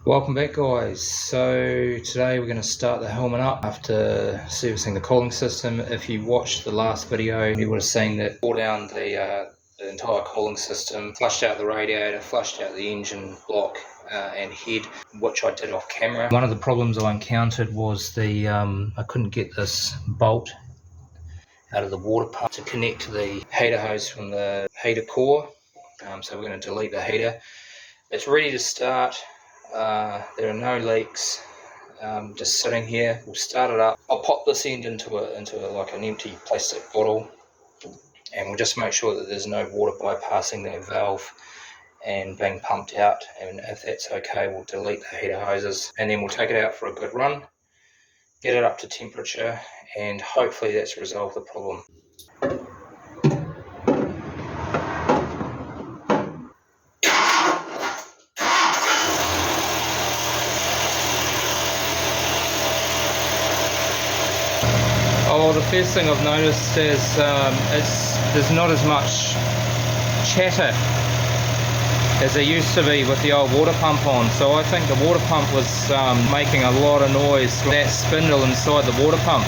Welcome back, guys. So today we're going to start the Hillman up after servicing the cooling system. If you watched the last video, you would have seen that tore down the entire cooling system, flushed out the radiator, flushed out the engine block and head, which I did off camera. One of the problems I encountered was I couldn't get this bolt out of the water pump to connect to the heater hose from the heater core. So we're going to delete the heater. It's ready to start. There are no leaks, just sitting here. We'll start it up. I'll pop this end into like an empty plastic bottle, and we'll just make sure that there's no water bypassing that valve and being pumped out. And if that's okay, we'll delete the heater hoses, and then we'll take it out for a good run, get it up to temperature, and hopefully that's resolved the problem. Oh, the first thing I've noticed is there's not as much chatter as there used to be with the old water pump on. So I think the water pump was making a lot of noise with that spindle inside the water pump.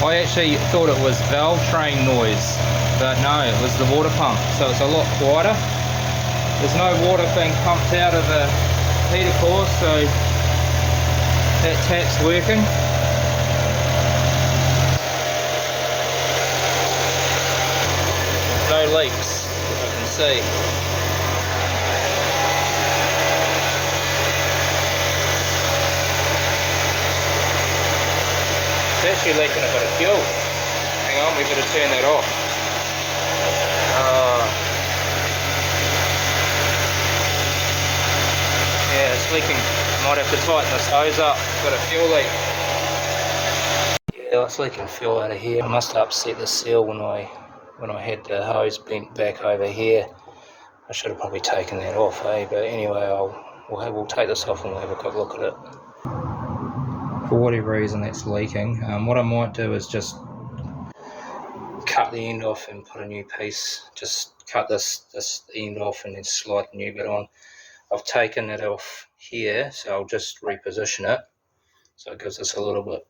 I actually thought it was valve train noise, but no, it was the water pump. So it's a lot quieter. There's no water being pumped out of the heater core, so that tap's working. No leaks, as you can see. It's actually leaking a bit of fuel. Hang on, we better turn that off. Yeah, it's leaking. Might have to tighten this hose up. Got a fuel leak. Yeah, it's leaking fuel out of here. I must have upset the seal when I had the hose bent back over here. I should have probably taken that off, but anyway, we'll take this off and we'll have a quick look at it. For whatever reason that's leaking, what I might do is just cut the end off and put a new piece. Just cut this end off and then slide the new bit on. I've taken it off here, so I'll just reposition it so it gives us a little bit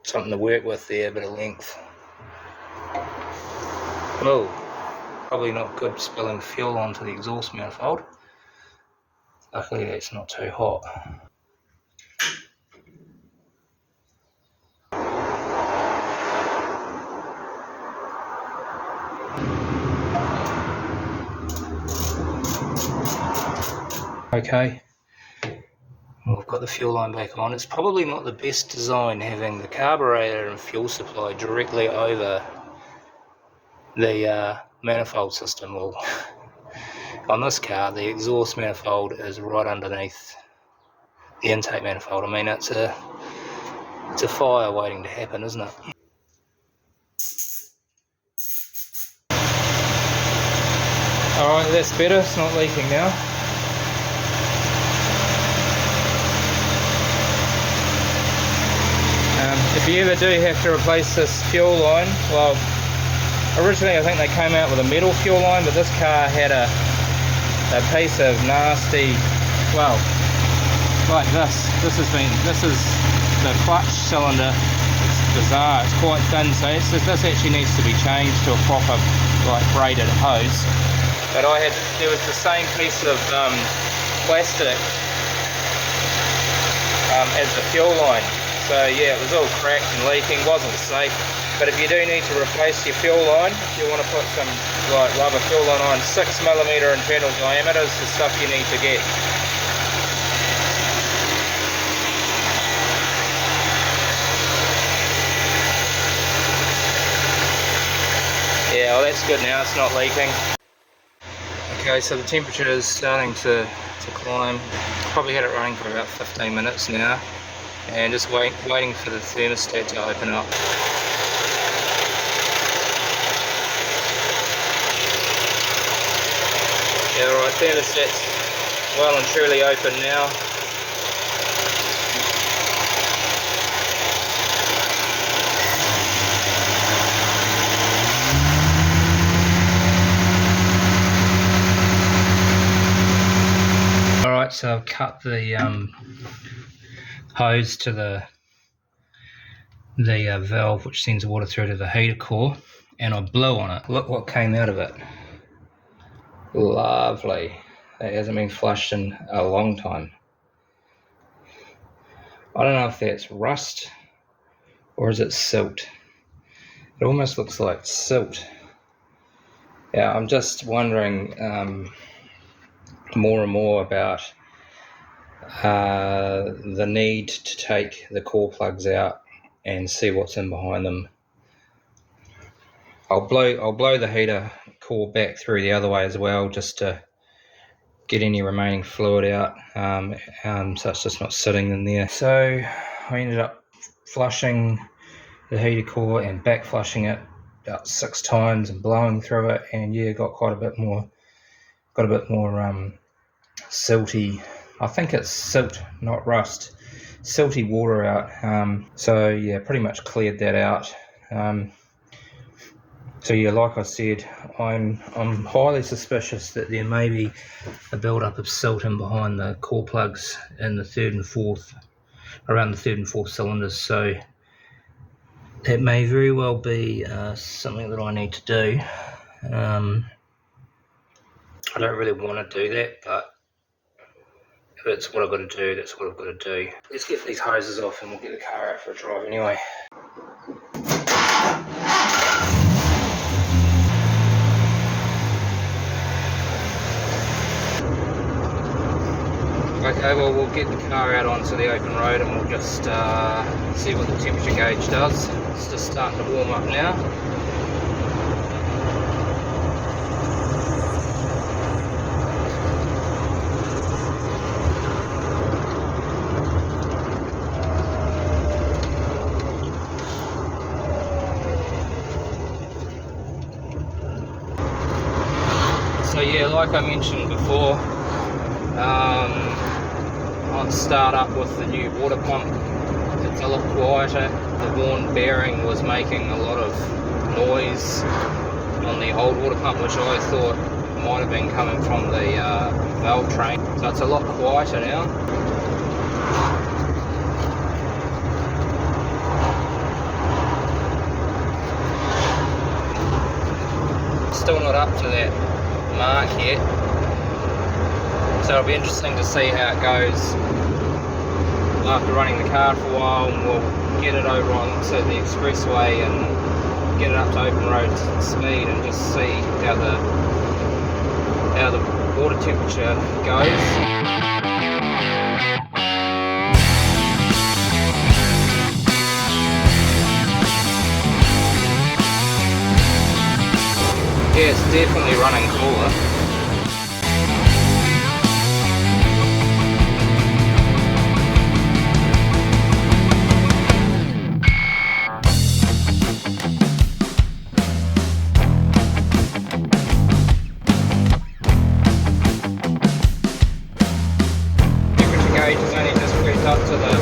something to work with there, a bit of length. Oh, probably not good spilling fuel onto the exhaust manifold. Luckily that's not too hot. Okay, well, we've got the fuel line back on. It's probably not the best design having the carburetor and fuel supply directly over the manifold system. Well, on this car the exhaust manifold is right underneath the intake manifold. I mean, it's a fire waiting to happen, isn't it? Alright, that's better, it's not leaking now. If you ever do have to replace this fuel line, well, originally I think they came out with a metal fuel line, but this car had a piece of nasty, well, like this. This is the clutch cylinder. It's bizarre. It's quite thin, so this actually needs to be changed to a proper, like, braided hose. But there was the same piece of plastic as the fuel line. So yeah, it was all cracked and leaking, wasn't safe. But if you do need to replace your fuel line, if you want to put some like rubber fuel line on, 6mm internal diameter is the stuff you need to get. Yeah, well, that's good now, it's not leaking. Okay, so the temperature is starting to climb. Probably had it running for about 15 minutes now. And just waiting for the thermostat to open up. Yeah, right, thermostat's well and truly open now. Right, so I've cut the hose to the valve which sends water through to the heater core, and I blew on it. Look what came out of it. Lovely. It hasn't been flushed in a long time. I don't know if that's rust or is it silt. It almost looks like silt. Yeah, I'm just wondering more and more about the need to take the core plugs out and see what's in behind them. I'll blow the heater core back through the other way as well, just to get any remaining fluid out, so it's just not sitting in there. So I ended up flushing the heater core and back flushing it about 6 times and blowing through it, and yeah, got a bit more silty, I think it's silt, not rust, silty water out. So yeah, pretty much cleared that out. So yeah, like I said, I'm highly suspicious that there may be a build-up of silt in behind the core plugs in the third and fourth, around the third and fourth cylinders. So that may very well be something that I need to do. I don't really want to do that, but if it's what I've got to do, that's what I've got to do. Let's get these hoses off and we'll get the car out for a drive anyway. Okay, well, we'll get the car out onto the open road and we'll just see what the temperature gauge does. It's just starting to warm up now. So yeah, like I mentioned before, on start up with the new water pump, it's a lot quieter. The worn bearing was making a lot of noise on the old water pump, which I thought might have been coming from the valve train. So it's a lot quieter now. Still not up to that mark yet, so it'll be interesting to see how it goes after running the car for a while, and we'll get it over onto the expressway and get it up to open road speed and just see how the water temperature goes. Yeah, it's definitely running cooler. Temperature gauge has only just crept up to the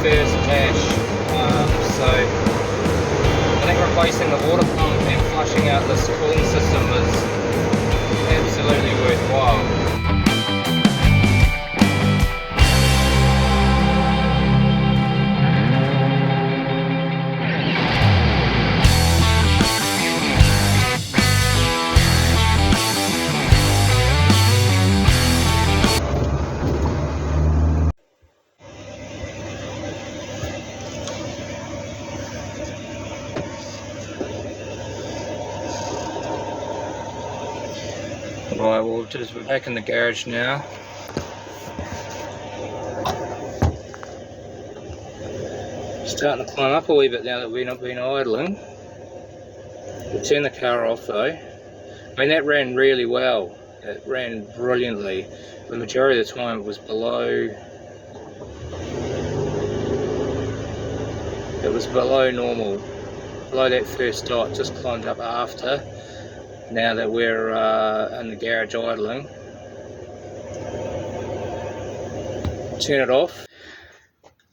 first dash, so I think replacing the water pump and flushing out this cooling system is absolutely worthwhile. Right, well, we're back in the garage now. Starting to climb up a wee bit now that we've not been idling. We'll turn the car off though. I mean, that ran really well. It ran brilliantly. The majority of the time it was below. It was below normal. Below that first dot, just climbed up after. Now that we're in the garage idling, turn it off.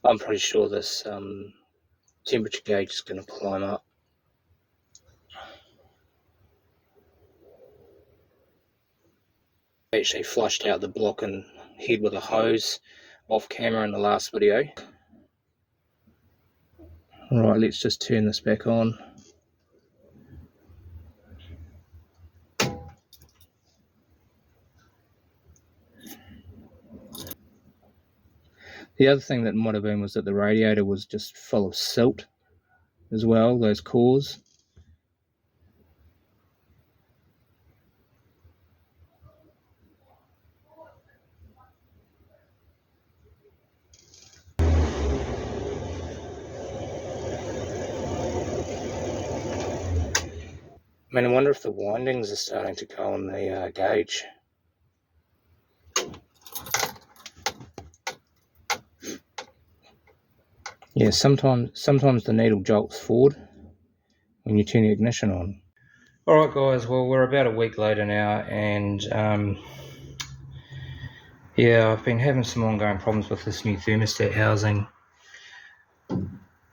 I'm pretty sure this temperature gauge is going to climb up. Actually flushed out the block and head with a hose off camera in the last video. Alright, let's just turn this back on. The other thing that might have been was that the radiator was just full of silt as well, those cores. I mean, I wonder if the windings are starting to go on the gauge. Yeah, sometimes the needle jolts forward when you turn the ignition on. Alright guys, well we're about a week later now, and yeah, I've been having some ongoing problems with this new thermostat housing.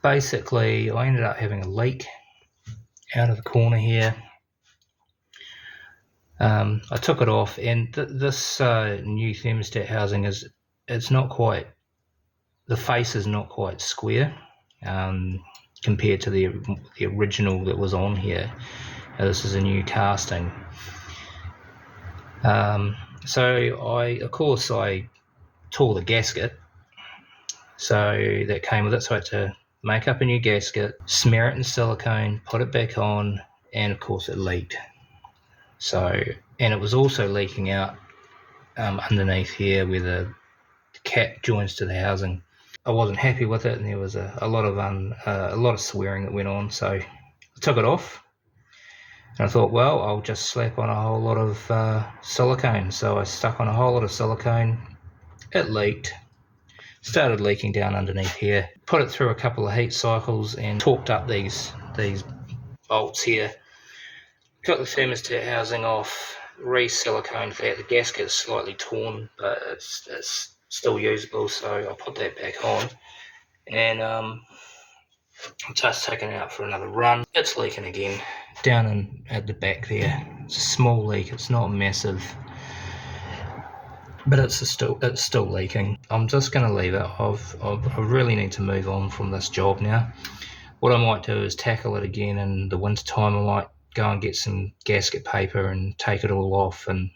Basically, I ended up having a leak out of the corner here. I took it off, and this new thermostat housing it's not quite, the face is not quite square compared to the original that was on here. This is a new casting. So I tore the gasket, so that came with it, so I had to make up a new gasket, smear it in silicone, put it back on, and of course it leaked. So, and it was also leaking out underneath here where the cap joins to the housing. I wasn't happy with it, and there was a lot of swearing that went on, so I took it off. And I thought, well, I'll just slap on a whole lot of silicone. So I stuck on a whole lot of silicone. It leaked. Started leaking down underneath here. Put it through a couple of heat cycles and torqued up these bolts here. Got the thermostat housing off, re-siliconed that. The gasket's slightly torn, but it's still usable, so I'll put that back on. And I'm just taking it out for another run. It's leaking again down at the back there. It's a small leak, it's not massive, but it's still leaking. I'm just going to leave it. I really need to move on from this job now. What I might do is tackle it again in the winter time. I might go and get some gasket paper and take it all off and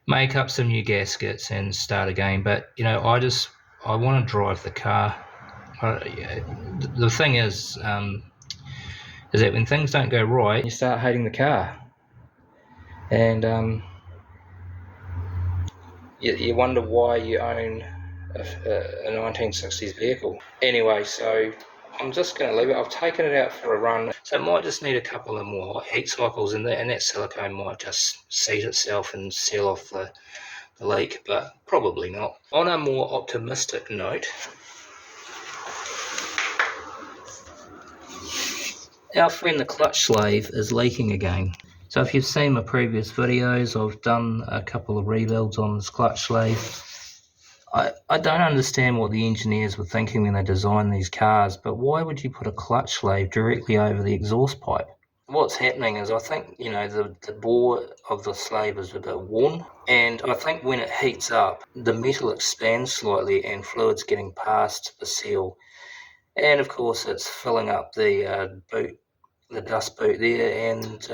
make up some new gaskets and start again. But you know, I want to drive the car. The thing is that when things don't go right, you start hating the car, and you wonder why you own a 1960s vehicle. Anyway, so I'm just going to leave it. I've taken it out for a run, so it might just need a couple of more heat cycles, and that silicone might just seat itself and seal off the leak, but probably not. On a more optimistic note, our friend the clutch slave is leaking again. So if you've seen my previous videos, I've done a couple of rebuilds on this clutch slave. I don't understand what the engineers were thinking when they designed these cars, but why would you put a clutch slave directly over the exhaust pipe? What's happening is, I think, you know, the bore of the slave is a bit worn, and I think when it heats up, the metal expands slightly and fluid's getting past the seal, and of course it's filling up the dust boot there, and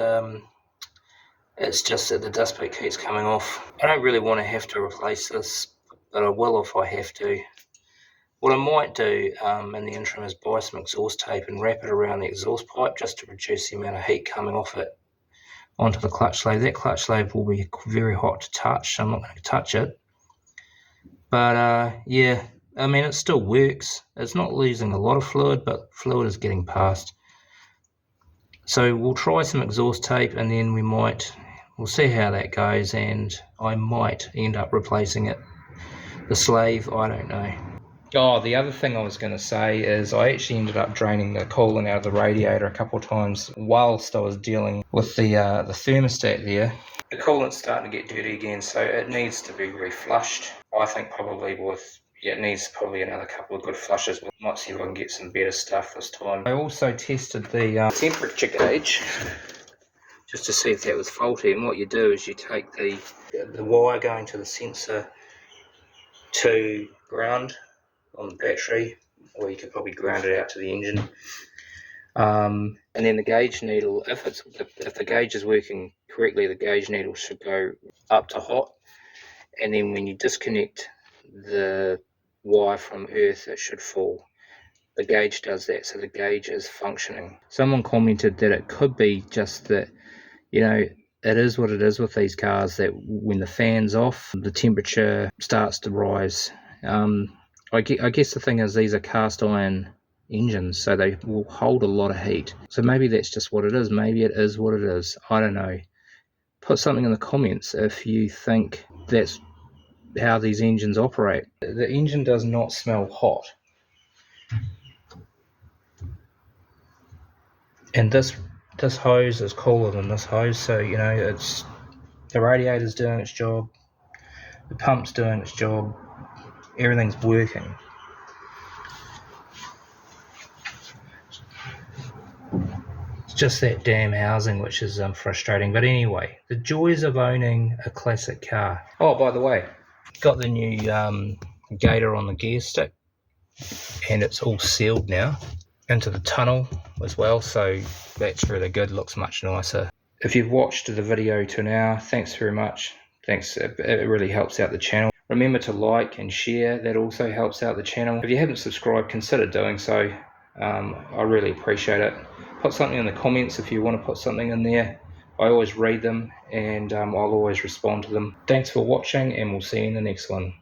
it's just that the dust boot keeps coming off. I don't really want to have to replace this, but I will if I have to. What I might do in the interim is buy some exhaust tape and wrap it around the exhaust pipe just to reduce the amount of heat coming off it onto the clutch slave. That clutch slave will be very hot to touch, so I'm not going to touch it. But yeah, I mean, it still works. It's not losing a lot of fluid, but fluid is getting past. So we'll try some exhaust tape, and then we'll see how that goes, and I might end up replacing it. The slave, I don't know. Oh, the other thing I was going to say is I actually ended up draining the coolant out of the radiator a couple of times whilst I was dealing with the thermostat there. The coolant's starting to get dirty again, so it needs to be reflushed. I think it needs probably another couple of good flushes. We might see if I can get some better stuff this time. I also tested the temperature gauge just to see if that was faulty, and what you do is you take the wire going to the sensor to ground on the battery, or you could probably ground it out to the engine. And then the gauge needle, if the gauge is working correctly, the gauge needle should go up to hot, and then when you disconnect the wire from earth, it should fall. The gauge does that, so the gauge is functioning. Someone commented that it could be just that, it is what it is with these cars, that when the fan's off, the temperature starts to rise. I guess the thing is, these are cast iron engines, so they will hold a lot of heat. So maybe that's just what it is. Maybe it is what it is. I don't know. Put something in the comments if you think that's how these engines operate. The engine does not smell hot. And this hose is cooler than this hose, so it's the radiator's doing its job, the pump's doing its job, everything's working. It's just that damn housing which is frustrating. But anyway, the joys of owning a classic car. Oh, by the way, got the new gator on the gear stick, and it's all sealed now into the tunnel as well, so that's really good, looks much nicer. If you've watched the video to now, thanks very much. Thanks, it really helps out the channel. Remember to like and share, that also helps out the channel. If you haven't subscribed, consider doing so. I really appreciate it. Put something in the comments if you want to put something in there. I always read them, and I'll always respond to them. Thanks for watching, and we'll see you in the next one.